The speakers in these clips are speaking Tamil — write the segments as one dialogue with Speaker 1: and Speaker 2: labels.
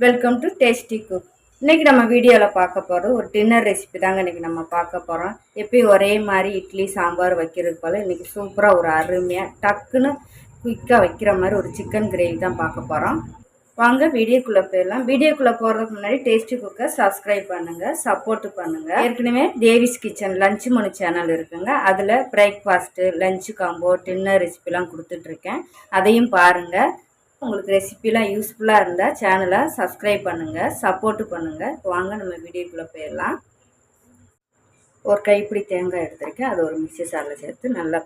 Speaker 1: Welcome to tasty cook. இன்றைக்கி நம்ம வீடியோவில் பார்க்க போகிறது ஒரு டின்னர் ரெசிபி தாங்க. இன்றைக்கி நம்ம பார்க்க போகிறோம். எப்பயும் ஒரே மாதிரி இட்லி சாம்பார் வைக்கிறது போல் இன்றைக்கி சூப்பராக ஒரு அருமையாக டக்குன்னு குயிக்காக வைக்கிற மாதிரி ஒரு சிக்கன் கிரேவி தான் பார்க்க போகிறோம். வாங்க வீடியோக்குள்ளே போயிடலாம். வீடியோக்குள்ளே போகிறதுக்கு முன்னாடி டேஸ்டி குக்கை சப்ஸ்கிரைப் பண்ணுங்கள், சப்போர்ட் பண்ணுங்கள். ஏற்கனவே தேவிஸ் கிச்சன் லஞ்ச் மனு சேனல் இருக்குங்க. அதில் பிரேக்ஃபாஸ்ட்டு, லஞ்சு காம்போ, டின்னர் ரெசிபிலாம் கொடுத்துட்ருக்கேன். அதையும் பாருங்கள். உங்களுக்கு ரெசிபிலாம் யூஸ்ஃபுல்லாக இருந்தால் சேனலை சப்ஸ்கிரைப் பண்ணுங்கள், சப்போர்ட்டு பண்ணுங்கள். வாங்க நம்ம வீடியோக்குள்ளே போயிடலாம். ஒரு கைப்பிடி தேங்காய் எடுத்துருக்கேன். அது ஒரு மிக்ஸி ஜாரில் சேர்த்து நல்லா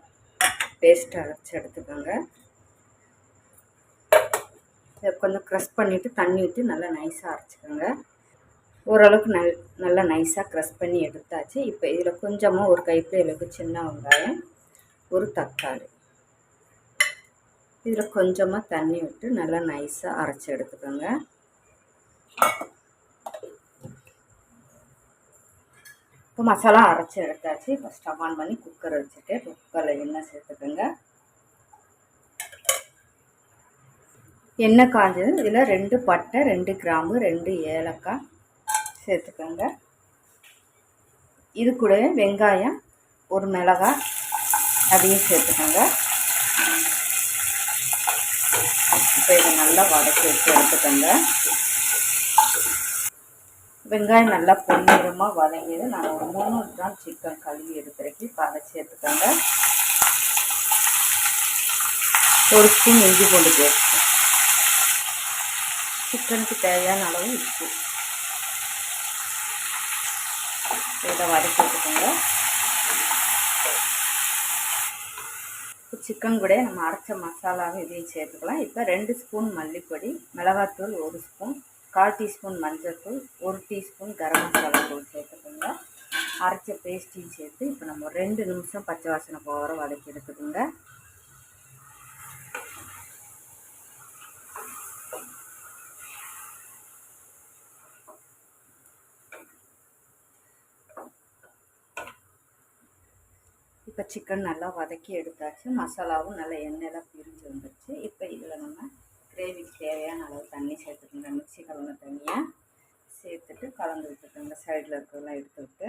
Speaker 1: பேஸ்ட் அரைச்சி எடுத்துக்கோங்க. கொஞ்சம் க்ரஷ் பண்ணிவிட்டு தண்ணி ஊற்றி நல்லா நைஸாக அரைச்சிக்கோங்க. ஓரளவுக்கு நல்லா நைஸாக க்ரஷ் பண்ணி எடுத்தாச்சு. இப்போ இதில் கொஞ்சமாக ஒரு கைப்பிடி அளவுக்கு சின்ன வெங்காயம், ஒரு தக்காளி, இதில் கொஞ்சமாக தண்ணி விட்டு நல்லா நைஸாக அரைச்சி எடுத்துக்கோங்க. இப்போ மசாலா அரைச்சி எடுத்தாச்சு. இப்போ ஸ்டவ் ஆன் பண்ணி குக்கர் வச்சுட்டு குக்கரில் எண்ணெய் சேர்த்துக்கோங்க. எண்ணெய் காஞ்சது. இதில் 2 பட்டை, 2 கிராம்பு, 2 ஏலக்காய் சேர்த்துக்கோங்க. இது கூட வெங்காயம், ஒரு மிளகாய் அதையும் சேர்த்துக்கோங்க. இப்போ இதை நல்லா வதக்கி வச்சு எடுத்துக்கோங்க. வெங்காயம் நல்லா பொன்னிறமாக வதங்கியது. நான் ஒரு 300 கிராம் சிக்கன் கழுவி எடுத்துருக்கேன். இப்போ அதை சேர்த்துக்கோங்க. 1 ஸ்பூன் இஞ்சி பூண்டு பேஸ்ட், சிக்கனுக்கு தேவையான அளவு உப்பு, இதை வதக்கி எடுத்துக்கோங்க. சிக்கன் கூட நம்ம அரைச்ச மசாலாவை இதையும் சேர்த்துக்கலாம். இப்போ 2 ஸ்பூன் மல்லிப்பொடி, மிளகாத்தூள் 1 ஸ்பூன், 1/4 டீஸ்பூன் மஞ்சள் தூள், 1 டீஸ்பூன் கரம் மசாலா தூள் சேர்த்துக்கோங்க. அரைச்ச பேஸ்ட்டையும் சேர்த்து இப்போ நம்ம 2 நிமிஷம் பச்சை வாசனை போகிற வதக்கி எடுத்துக்கோங்க. இப்போ சிக்கன் நல்லா வதக்கி எடுத்தாச்சு. மசாலாவும் நல்லா எண்ணெயெல்லாம் பிரிஞ்சு வந்துடுச்சு. இப்போ இதில் நம்ம கிரேவிக்கு தேவையான அளவு தண்ணி சேர்த்துக்கோங்க. மிக்ஸி கலந்த தண்ணியாக சேர்த்துட்டு கலந்து விட்டுக்கோங்க. சைடில் இருக்கிறதெல்லாம் எடுத்து விட்டு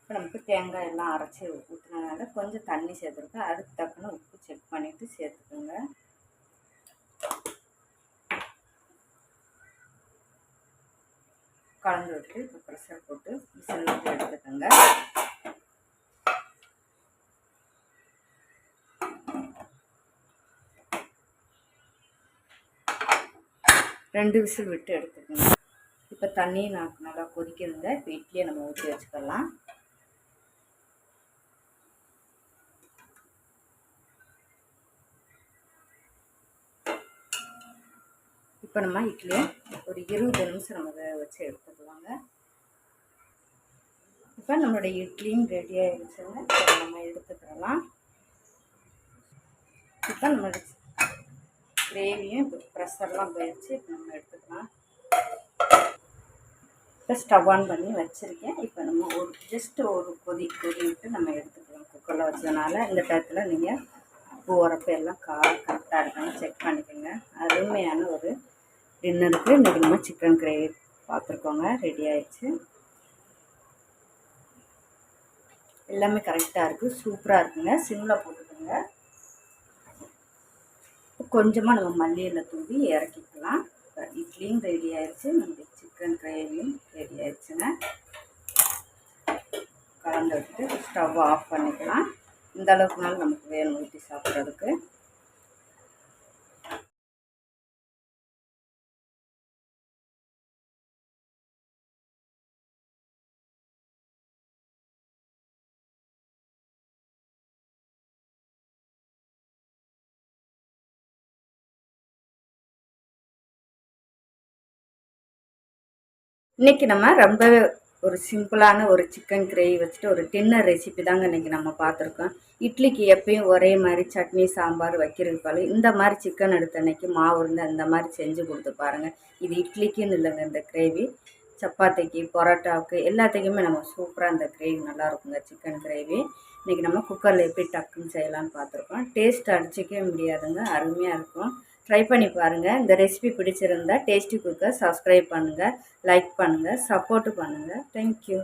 Speaker 1: இப்போ நமக்கு தேங்காய் எல்லாம் அரைச்சி ஊற்றினதுனால கொஞ்சம் தண்ணி சேர்த்துருக்கேன். அதுக்கு தக்கன உப்பு செக் பண்ணிவிட்டு சேர்த்துக்கோங்க. கலந்து விட்டு இப்போ ப்ரெஷர் போட்டு விசில் விட்டு எடுத்துக்கோங்க. ரெண்டு விசில் விட்டு எடுத்துக்கோங்க. இப்போ தண்ணி நல்லா கொதிக்கிறத இப்போ இட்லியை நம்ம ஊற்றி வச்சுக்கலாம். இப்போ நம்ம இட்லியை ஒரு 20 நிமிஷம் நம்ம வச்சு எடுத்துக்கலாங்க. இப்போ நம்மளுடைய இட்லியும் ரெடி ஆகிடுச்சுங்க. நம்ம எடுத்துக்கலாம். இப்போ நம்மளுடைய கிரேவியும் இப்போ ப்ரெஷர்லாம் போயிடுச்சு. இப்போ நம்ம எடுத்துக்கலாம். இப்போ ஸ்டவ் ஆன் பண்ணி வச்சுருக்கேன். இப்போ நம்ம ஜஸ்ட் ஒரு கொதி விட்டு நம்ம எடுத்துக்கலாம். குக்கரில் வச்சதுனால இந்த டயத்தில் நீங்கள் உப்பு உரப்பு எல்லாம் கரெக்டாக இருக்கான்னு செக் பண்ணிக்கோங்க. அருமையான ஒரு டின்னருக்கு இன்றைக்கி நம்ம சிக்கன் கிரேவி பார்த்துருக்கோங்க. ரெடி ஆயிடுச்சு. எல்லாமே கரெக்டாக இருக்குது, சூப்பராக இருக்குங்க. சிம்மில் போட்டுக்கோங்க. கொஞ்சமாக நம்ம மல்லியில தூவி இறக்கிக்கலாம். இட்லியும் ரெடி ஆயிடுச்சு, நம்மளுடைய சிக்கன் கிரேவியும் ரெடி ஆயிடுச்சுங்க. கலந்து விட்டு ஸ்டவ் ஆஃப் பண்ணிக்கலாம். இந்த அளவுக்குனாலும் நமக்கு வேணும் ஊற்றி சாப்பிட்றதுக்கு. இன்றைக்கி நம்ம ரொம்பவே ஒரு சிம்பிளான ஒரு சிக்கன் கிரேவி வச்சுட்டு ஒரு டின்னர் ரெசிபி தாங்க இன்றைக்கி நம்ம பார்த்துருக்கோம். இட்லிக்கு எப்பயும் ஒரே மாதிரி சட்னி சாம்பார் வைக்கிறது போல இந்த மாதிரி சிக்கன் எடுத்த அன்றைக்கி மாவு இருந்து அந்த மாதிரி செஞ்சு கொடுத்து பாருங்கள். இது இட்லிக்குன்னு இல்லைங்க இந்த கிரேவி. சப்பாத்திக்கு, பரோட்டாவுக்கு எல்லாத்துக்குமே நம்ம சூப்பராக அந்த கிரேவி நல்லாயிருக்குங்க. சிக்கன் கிரேவி இன்றைக்கி நம்ம குக்கரில் எப்படி டக்குன்னு செய்யலான்னு பார்த்துருக்கோம். டேஸ்ட் அடிச்சிக்கவே முடியாதுங்க, அருமையாக இருக்கும். ட்ரை பண்ணி பாருங்கள். இந்த ரெசிபி பிடிச்சிருந்தா டேஸ்டி குக்கை சப்ஸ்கிரைப் பண்ணுங்கள், லைக் பண்ணுங்கள், சப்போர்ட்டு பண்ணுங்கள். தேங்க்யூ.